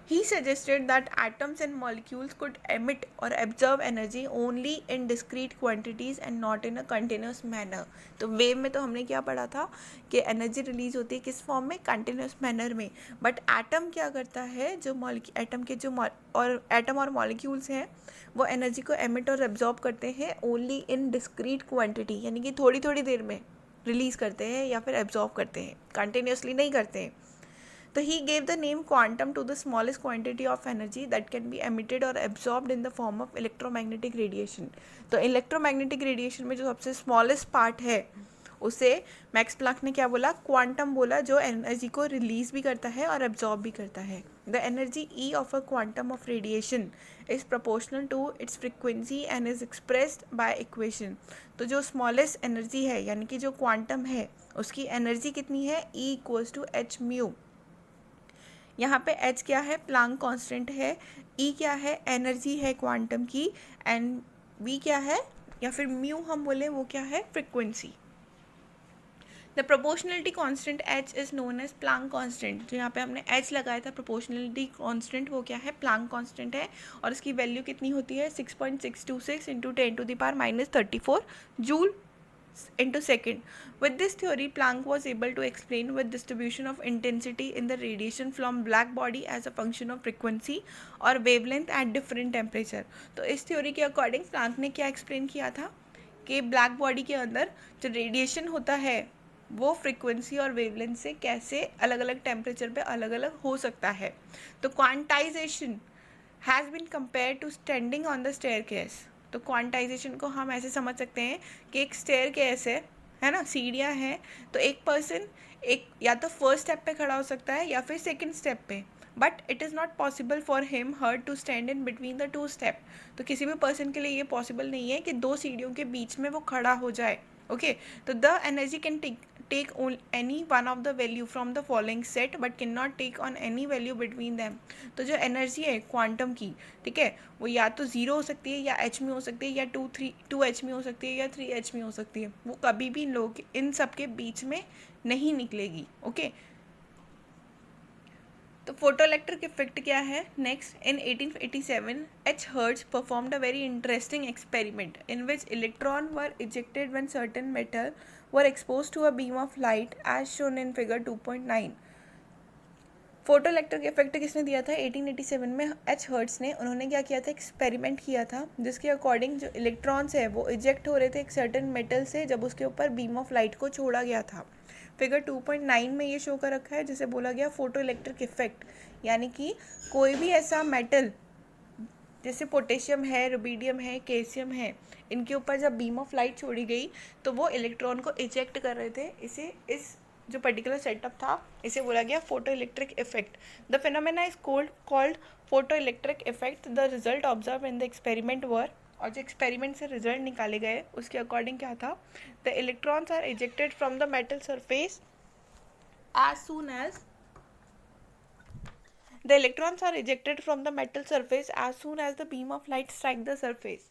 He suggested that atoms and molecules could emit or absorb energy only in discrete quantities and not in a continuous manner। तो वेव में तो हमने क्या पढ़ा था कि एनर्जी रिलीज होती है किस फॉर्म में, कंटिन्यूस मैनर में, बट एटम क्या करता है, जो एटम के जो एटम और मॉलिक्यूल्स हैं वो एनर्जी को एमिट और एब्जॉर्ब करते हैं ओनली इन डिस्क्रीट क्वांटिटी, यानी कि थोड़ी थोड़ी देर में रिलीज करते हैं या फिर एब्जॉर्ब करते हैं, कंटिन्यूसली नहीं करते हैं। तो he gave the name quantum to the smallest quantity of energy that can be emitted or absorbed in the form of electromagnetic radiation। तो electromagnetic radiation में जो सबसे smallest part है उसे मैक्स प्लांक ने क्या बोला, क्वांटम बोला, जो एनर्जी को रिलीज भी करता है और एब्जॉर्ब भी करता है। The energy E of a quantum of radiation is proportional to its frequency and is expressed by equation. तो जो स्मॉलेस्ट एनर्जी है यानी कि जो क्वांटम है उसकी एनर्जी कितनी है, E equals to H mu. यहाँ पे h क्या है, प्लांक कांस्टेंट है, E क्या है, एनर्जी है क्वांटम की, एंड V क्या है या फिर म्यू हम बोले वो क्या है, frequency. The proportionality constant h is known as Planck constant. जो यहाँ पे हमने h लगाया था प्रोपोर्शनलिटी कांस्टेंट वो क्या है, प्लांक कांस्टेंट है, और इसकी वैल्यू कितनी होती है 6.626 into 10⁻34 joule into second। With this theory, Planck was able to explain with distribution of intensity in the radiation from black body as a function of frequency और wavelength at different temperature। तो इस theory के according Planck ने क्या explain किया था कि black body के अंदर जो radiation होता है वो फ्रीक्वेंसी और वेवलेंथ से कैसे अलग अलग टेम्परेचर पे अलग अलग हो सकता है। तो quantisation has been compare to standing on the staircase. तो क्वांटाइजेशन को हम ऐसे समझ सकते हैं कि एक स्टेयरकेस है ना, सीढ़ियाँ हैं, तो एक पर्सन एक या तो फर्स्ट स्टेप पे खड़ा हो सकता है या फिर सेकंड स्टेप पे, but it is not possible for him her to stand in between the two step. तो किसी भी पर्सन के लिए ये पॉसिबल नहीं है कि दो सीढ़ियों के बीच में वो खड़ा हो जाए। ओके, तो the energy can take any one of the value from the following set but cannot take on any value between them। तो जो एनर्जी है क्वांटम की, ठीक है, वो या तो 0 हो सकती है या h में हो सकती है या 2 h में हो सकती है या 3 h में हो सकती है, वो कभी भी इन सब के बीच में नहीं निकलेगी। ओके, तो फोटोइलेक्ट्रिक इफेक्ट क्या है next. In 1887 H. Hertz performed a very interesting experiment in which electron were ejected when certain metal were exposed to a beam of light as shown in figure 2.9। Photoelectric effect किसने दिया था 1887 में, H. Hertz ने। उन्होंने क्या किया था, एक्सपेरिमेंट किया था जिसके अकॉर्डिंग जो इलेक्ट्रॉन्स है वो इजेक्ट हो रहे थे एक सर्टेन मेटल से जब उसके ऊपर बीम ऑफ लाइट को छोड़ा गया था। फिगर 2.9 में ये शो कर रखा है जिसे बोला गया फोटो इलेक्ट्रिक इफेक्ट, यानी कि कोई भी ऐसा मेटल जैसे पोटेशियम है, रुबीडियम है, कैल्शियम है, इनके ऊपर जब बीम ऑफ लाइट छोड़ी गई तो वो इलेक्ट्रॉन को इजेक्ट कर रहे थे। इसे इस जो पर्टिकुलर सेटअप था इसे बोला गया photo electric effect. The phenomena is called photo electric effect. The result observe in the experiment were, और जो एक्सपेरिमेंट से रिजल्ट निकाले गए उसके अकॉर्डिंग क्या था, the electrons are ejected from the metal surface as soon as the electrons are ejected from the metal surface as soon as the beam of light strike the surface।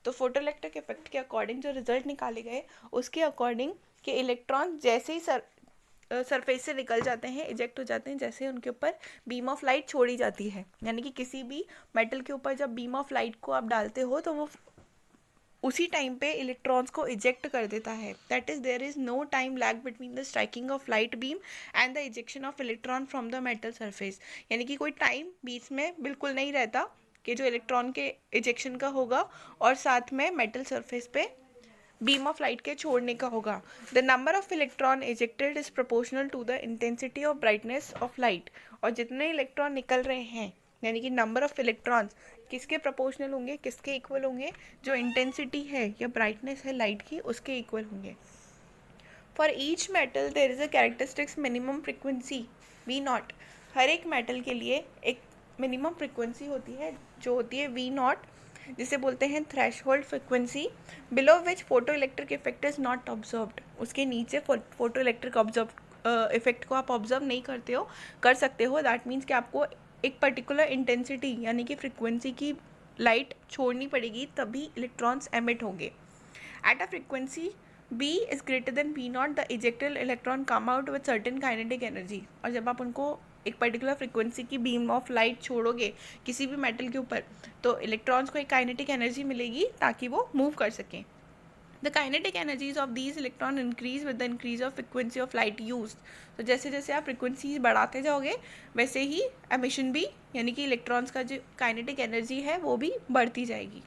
तो फोटोइलेक्ट्रिक इफेक्ट के अकॉर्डिंग जो रिजल्ट निकाले गए उसके अकॉर्डिंग कि इलेक्ट्रॉन जैसे ही सरफेस से निकल जाते हैं, इजेक्ट हो जाते हैं, जैसे उनके ऊपर बीम ऑफ लाइट छोड़ी जाती है। यानी कि किसी भी मेटल के ऊपर जब बीम ऑफ लाइट को आप डालते हो तो वो उसी टाइम पे इलेक्ट्रॉन्स को इजेक्ट कर देता है। That is there is no time lag between the striking of light beam and the ejection of electron from the metal surface. यानी कि कोई टाइम बीच में बिल्कुल नहीं रहता कि जो इलेक्ट्रॉन के इजेक्शन का होगा और साथ में मेटल सरफेस पे बीम ऑफ लाइट के छोड़ने का होगा। The number of electron ejected is proportional to the intensity of brightness of light. और जितने इलेक्ट्रॉन निकल रहे हैं यानी कि नंबर ऑफ इलेक्ट्रॉन्स किसके प्रोपोर्शनल होंगे, किसके इक्वल होंगे, जो इंटेंसिटी है या ब्राइटनेस है लाइट की उसके इक्वल होंगे। For each metal there is a characteristics minimum frequency v naught. हर एक मेटल के लिए एक मिनिमम फ्रिक्वेंसी होती है जो होती है वी नॉट, जिसे बोलते हैं threshold frequency, below which photo electric effect is not observed. उसके नीचे फोटो इलेक्ट्रिक इफेक्ट को आप ऑब्जर्व नहीं करते हो, कर सकते हो। दैट मीन्स कि आपको एक पर्टिकुलर इंटेंसिटी यानी कि फ्रिक्वेंसी की लाइट छोड़नी पड़ेगी तभी इलेक्ट्रॉन्स एमिट होंगे। At a frequency B is greater than V not the ejected electron come out with certain kinetic energy. और जब आप उनको एक पर्टिकुलर फ्रिक्वेंसी की बीम ऑफ लाइट छोड़ोगे किसी भी मेटल के ऊपर तो इलेक्ट्रॉन्स को एक काइनेटिक एनर्जी मिलेगी ताकि वो मूव कर सकें। The kinetic energies of these electrons increase with the increase of frequency of light used। तो जैसे जैसे आप फ्रिक्वेंसी बढ़ाते जाओगे वैसे ही एमिशन भी यानी कि इलेक्ट्रॉन्स का जो काइनेटिक एनर्जी है वो भी बढ़ती जाएगी।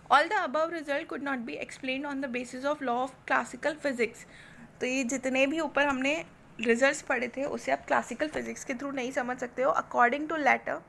All the above result could not be explained on the basis of law of classical physics। तो ये जितने भी ऊपर हमने रिजल्ट्स पढ़े थे उसे आप क्लासिकल फिजिक्स के थ्रू नहीं समझ सकते हो। According to later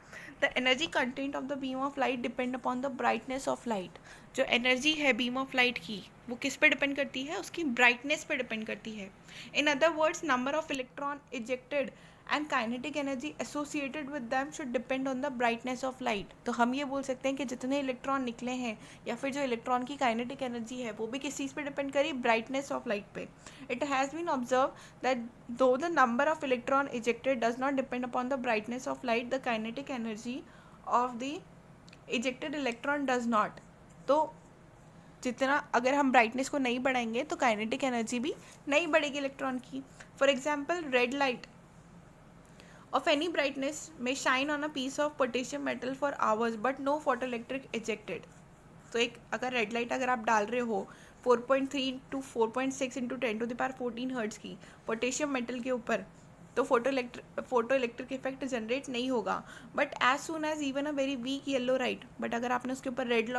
the energy content of the beam of light depend upon the brightness of light. जो एनर्जी है बीम ऑफ लाइट की वो किस पे डिपेंड करती है, उसकी ब्राइटनेस पे डिपेंड करती है। In other words number of electron ejected and kinetic energy associated with them should depend on the brightness of light. तो हम ये बोल सकते हैं कि जितने इलेक्ट्रॉन निकले हैं या फिर जो इलेक्ट्रॉन की काइनेटिक एनर्जी है वो भी किस चीज़ पे डिपेंड करी, ब्राइटनेस ऑफ लाइट पे। It has been observe that though the number of electron ejected does not depend upon the brightness of light, the kinetic energy of the ejected electron does not. तो जितना अगर हम ब्राइटनेस को नहीं बढ़ाएंगे तो काइनेटिक एनर्जी भी नहीं बढ़ेगी इलेक्ट्रॉन की। For example red light of any brightness may shine on a piece of potassium metal for hours but no photoelectric ejected। तो एक अगर रेड लाइट अगर आप डाल रहे हो 4.3 to 4.6 into 10⁻14 हर्ट्ज की पोटेशियम मेटल के ऊपर तो फोटो इलेक्ट्रिक इफेक्ट जनरेट नहीं होगा। But as soon as even a very weak yellow light, but अगर आपने उसके ऊपर रेड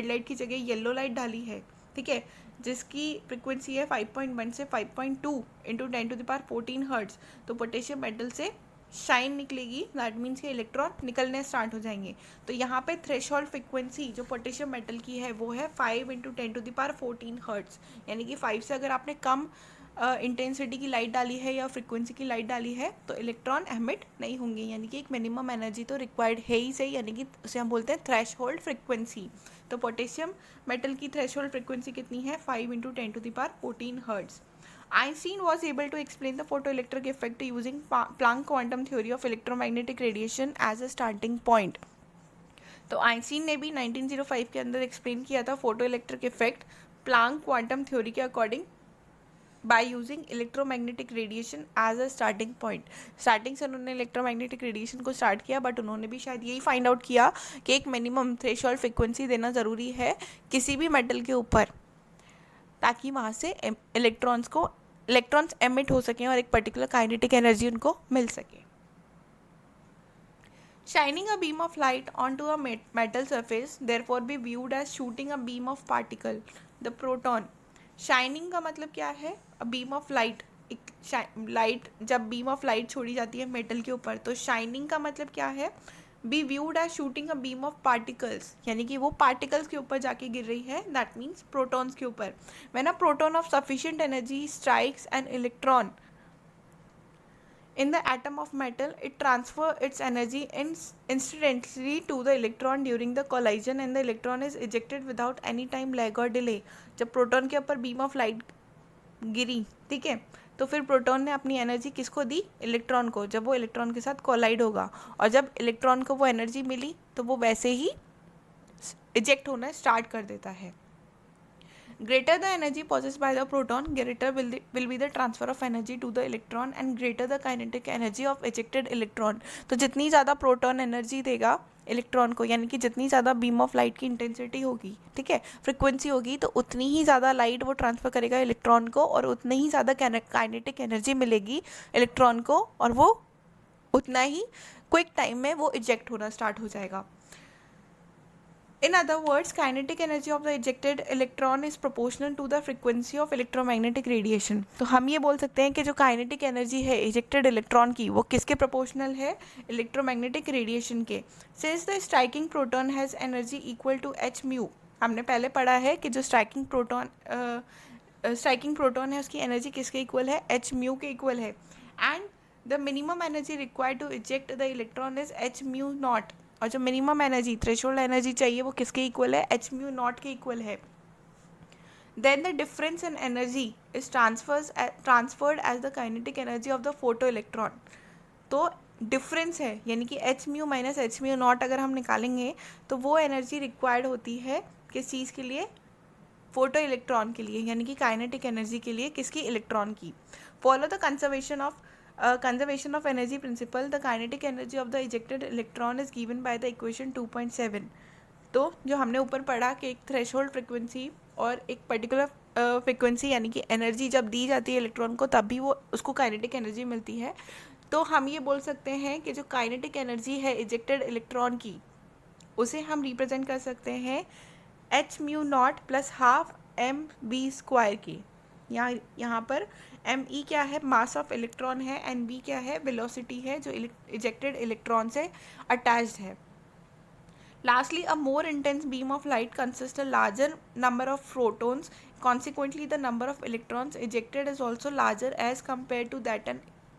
लाइट की जगह येलो लाइट डाली है, ठीक है, जिसकी फ्रिक्वेंसी है 5.1 से 5.2 इंटू 10⁻14 हर्ट्ज, तो पोटेशियम मेटल से शाइन निकलेगी। दैट मीन्स के इलेक्ट्रॉन निकलने स्टार्ट हो जाएंगे। तो यहाँ पे थ्रेशहोल्ड फ्रिक्वेंसी जो पोटेशियम मेटल की है वो है 5 इंटू 10⁻14 हर्ट्ज। यानी कि 5 से अगर आपने कम इंटेंसिटी की लाइट डाली है या फ्रिक्वेंसी की लाइट डाली है तो इलेक्ट्रॉन एमिट नहीं होंगे। यानी कि एक मिनिमम एनर्जी तो रिक्वायर्ड है ही सही, यानी कि उसे हम बोलते हैं थ्रेशहोल्ड फ्रिक्वेंसी। तो पोटेशियम मेटल की थ्रेशहोल्ड फ्रिक्वेंसी कितनी है, 5 into 10⁻14 hertz. Einstein was able to explain the photoelectric effect using Planck quantum theory of electromagnetic radiation as a starting point। तो आइंस्टीन ने भी 1905 के अंदर एक्सप्लेन किया था photo electric effect Planck quantum theory के according by using electromagnetic radiation as a starting point. Starting से उन्होंने इलेक्ट्रोमैग्नेटिक रेडिएशन को स्टार्ट किया, बट उन्होंने भी शायद यही फाइंड आउट किया कि एक मिनिमम थ्रेशहोल्ड फ्रिक्वेंसी देना ज़रूरी है किसी भी मेटल के ऊपर ताकि वहाँ से इलेक्ट्रॉन्स एमिट हो सकें और एक पर्टिकुलर काइनेटिक एनर्जी उनको मिल सके। Shining a beam of light onto a metal surface therefore be viewed as shooting a beam of particle, the proton। Shining का मतलब क्या है, अ बीम ऑफ लाइट, एक लाइट जब बीम ऑफ लाइट छोड़ी जाती है मेटल के ऊपर तो शाइनिंग का मतलब क्या है, be viewed as shooting a beam of particles, यानी कि वो पार्टिकल्स के ऊपर जाके गिर रही है, दैट मीन्स प्रोटॉन्स के ऊपर. When a proton of sufficient energy strikes an electron in the atom of metal, it transfers its energy instantly to the electron during the collision and the electron is ejected without any time lag or delay. जब प्रोटॉन के ऊपर बीम ऑफ लाइट गिरी, ठीक है, तो फिर प्रोटॉन ने अपनी एनर्जी किसको दी? इलेक्ट्रॉन को, जब वो इलेक्ट्रॉन के साथ कोलाइड होगा. और जब इलेक्ट्रॉन को वो एनर्जी मिली तो वो वैसे ही इजेक्ट होना स्टार्ट कर देता है. Greater the energy possessed by the proton, greater will be the transfer of energy to the electron and greater the kinetic energy of ejected electron. तो जितनी ज़्यादा प्रोटॉन एनर्जी देगा इलेक्ट्रॉन को, यानी कि जितनी ज़्यादा बीम ऑफ लाइट की इंटेंसिटी होगी, ठीक है, फ्रिक्वेंसी होगी, तो उतनी ही ज़्यादा लाइट वो ट्रांसफ़र करेगा इलेक्ट्रॉन को और उतनी ही ज़्यादा काइनेटिक एनर्जी मिलेगी इलेक्ट्रॉन को और वो उतना ही क्विक टाइम में वो इजेक्ट होना स्टार्ट हो जाएगा. In other words, kinetic energy of the ejected electron is proportional to the frequency of electromagnetic radiation. तो हम ये बोल सकते हैं कि जो काइनेटिक एनर्जी है इजेक्टेड इलेक्ट्रॉन की, वो किसके प्रोपोर्शनल है? इलेक्ट्रोमैग्नेटिक रेडिएशन के. Since the striking proton has energy equal to h mu, हमने पहले पढ़ा है कि जो स्ट्राइकिंग प्रोटॉन है उसकी एनर्जी किसके इक्वल है? h mu के इक्वल है. And the minimum energy required to eject the electron is h mu naught. और जो मिनिमम एनर्जी, थ्रेशोल्ड एनर्जी चाहिए, वो किसके इक्वल है? h mu नॉट के इक्वल है. Then the difference in energy is transferred as the kinetic energy of the photo electron. तो डिफरेंस है, यानी कि h mu minus h mu naught अगर हम निकालेंगे तो वो एनर्जी रिक्वायर्ड होती है किस चीज़ के लिए? फोटो इलेक्ट्रॉन के लिए, यानी कि काइनेटिक एनर्जी के लिए. किसकी? इलेक्ट्रॉन की. Follow the conservation of energy principle, the kinetic energy of the ejected electron is given by the equation 2.7. तो जो हमने ऊपर पढ़ा कि एक थ्रेशोल्ड फ्रिक्वेंसी और एक पर्टिकुलर फ्रिक्वेंसी, यानी कि एनर्जी जब दी जाती है इलेक्ट्रॉन को तभी वो उसको काइनेटिक एनर्जी मिलती है. तो हम ये बोल सकते हैं कि जो काइनेटिक एनर्जी है इजेक्टेड इलेक्ट्रॉन की, उसे हम रिप्रेजेंट कर सकते हैं h mu naught plus half m v square की. यहाँ पर एम ई क्या है? मास ऑफ इलेक्ट्रॉन है. एन बी क्या है? वेलोसिटी है जो इजेक्टेड इलेक्ट्रॉन से अटैच्ड है. Lastly, a more intense beam of light consist a larger number of protons. Consequently the number of electrons ejected is also larger as compare to that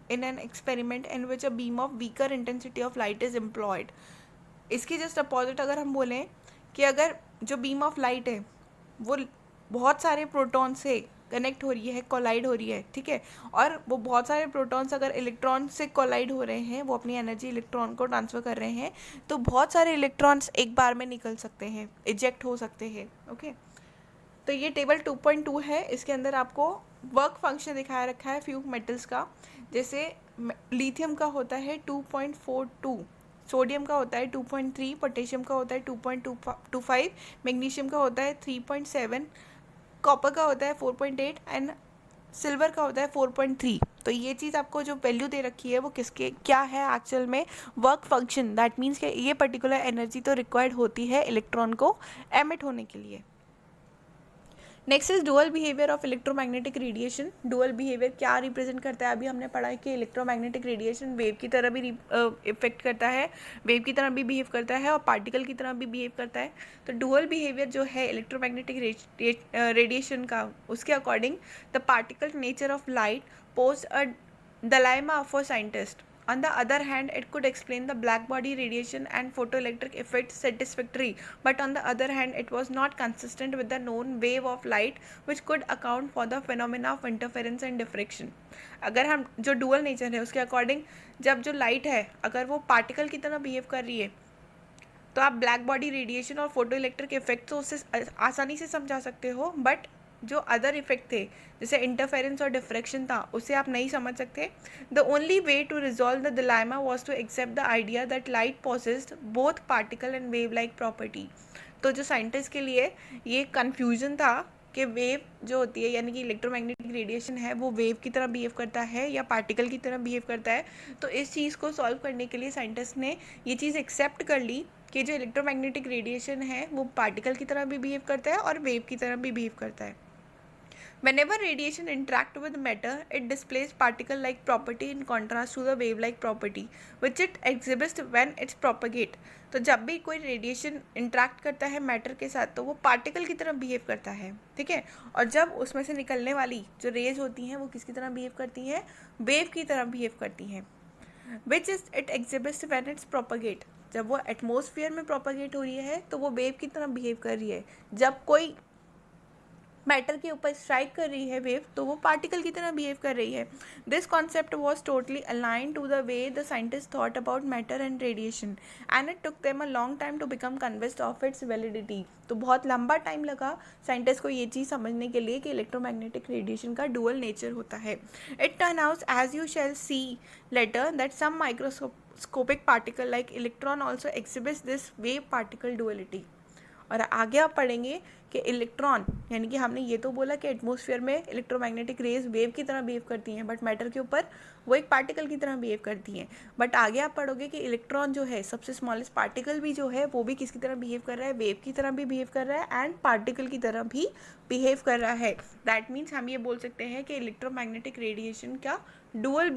in an experiment in which a beam of weaker intensity of light is employed. इसकी जस्ट अपोजिट अगर हम बोलें कि अगर जो बीम ऑफ लाइट है वो बहुत सारे प्रोटॉन से कनेक्ट हो रही है, कोलाइड हो रही है, ठीक है, और वो बहुत सारे प्रोटॉन्स अगर इलेक्ट्रॉन से कोलाइड हो रहे हैं, वो अपनी एनर्जी इलेक्ट्रॉन को ट्रांसफ़र कर रहे हैं, तो बहुत सारे इलेक्ट्रॉन्स एक बार में निकल सकते हैं, इजेक्ट हो सकते हैं. ओके, तो ये टेबल 2.2 है. इसके अंदर आपको वर्क फंक्शन दिखाया रखा है फ्यू मेटल्स का. जैसे लिथियम का होता है 2.42, सोडियम का होता है 2.3, पोटेशियम का होता है 2.25, मैग्नीशियम का होता है 3.7, कॉपर का होता है 4.8 एंड सिल्वर का होता है 4.3. तो ये चीज़ आपको जो वैल्यू दे रखी है वो किसके क्या है एक्चुअल में? Work function. दैट मीन्स कि ये पर्टिकुलर एनर्जी तो रिक्वायर्ड होती है इलेक्ट्रॉन को एमिट होने के लिए. Next is dual behaviour of electromagnetic radiation. Dual behaviour क्या रिप्रेजेंट करता है? अभी हमने पढ़ा है कि इलेक्ट्रोमैग्नेटिक रेडिएशन वेव की तरह भी इफेक्ट करता है, वेव की तरह भी बिहेव करता है और पार्टिकल की तरह भी बिहेव करता है. तो डुअल बिहेवियर जो है इलेक्ट्रोमैग्नेटिक रेडिएशन का, उसके according the particle nature of light pose a dilemma for scientists. On the other hand, it could explain the black body radiation and photoelectric effects satisfactorily, but on the other hand, it was not consistent with the known wave of light, which could account for the phenomena of interference and diffraction. अगर हम जो डुअल नेचर है उसके अकॉर्डिंग जब जो लाइट है अगर वो पार्टिकल की तरह बिहेव कर रही है तो आप ब्लैक बॉडी रेडिएशन और फोटो इलेक्ट्रिक इफेक्ट तो उससे आसानी से समझा सकते हो, बट जो अदर इफेक्ट थे जैसे इंटरफेरेंस और डिफ्रैक्शन था उसे आप नहीं समझ सकते. The only way to resolve the dilemma was to accept the idea that light possessed both particle and wave like property. तो जो साइंटिस्ट के लिए ये कन्फ्यूजन था कि वेव जो होती है यानी कि इलेक्ट्रोमैग्नेटिक रेडिएशन है वो वेव की तरह बिहेव करता है या पार्टिकल की तरह बिहेव करता है. तो इस चीज़ को सॉल्व करने के लिए साइंटिस्ट ने ये चीज़ एक्सेप्ट कर ली कि जो इलेक्ट्रोमैग्नेटिक रेडिएशन है वो पार्टिकल की तरह भी बिहेव करता है और वेव की तरह भी बिहेव करता है. Whenever radiation interact with matter, it displays particle-like property in contrast to the wave-like property, which it exhibits when it's propagate. तो जब भी कोई रेडिएशन इंट्रैक्ट करता है मैटर के साथ तो वो पार्टिकल की तरह बिहेव करता है, ठीक है। और जब उसमें से निकलने वाली जो रेज होती हैं वो किसकी तरह बिहेव करती हैं, वेव की तरह बिहेव करती हैं। Which is it exhibits when it's propagate, जब वो एटमोसफियर में प्रोपगेट हो रही है तो वो वेव की तरह बिहेव कर रही है। जब कोई मैटर के ऊपर स्ट्राइक कर रही है वेव तो वो पार्टिकल की तरह बिहेव कर रही है। This concept was totally align to the way the scientist thought about matter and radiation and it took them a long time to become convinced of its validity. तो बहुत लंबा टाइम लगा साइंटिस्ट को ये चीज़ समझने के लिए कि इलेक्ट्रोमैग्नेटिक रेडिएशन का डुअल नेचर होता है। It turn out as you shall see later that some microscopic particle like electron also exhibits this wave particle duality. और आगे आप पढ़ेंगे कि इलेक्ट्रॉन, यानी कि हमने ये तो बोला कि एटमॉस्फेयर में इलेक्ट्रोमैग्नेटिक रेज वेव की तरह बिहेव करती हैं, बट मैटर के ऊपर वो एक पार्टिकल की तरह बिहेव करती हैं। बट आगे आप पढ़ोगे कि इलेक्ट्रॉन जो है सबसे स्मॉलेस्ट पार्टिकल भी जो है वो भी किसकी तरह बिहेव कर रहा है, वेव की तरह भी बिहेव कर रहा है एंड पार्टिकल की तरह भी बिहेव कर रहा है। दैट मीन्स हम ये बोल सकते हैं कि इलेक्ट्रोमैग्नेटिक रेडिएशन का डुअल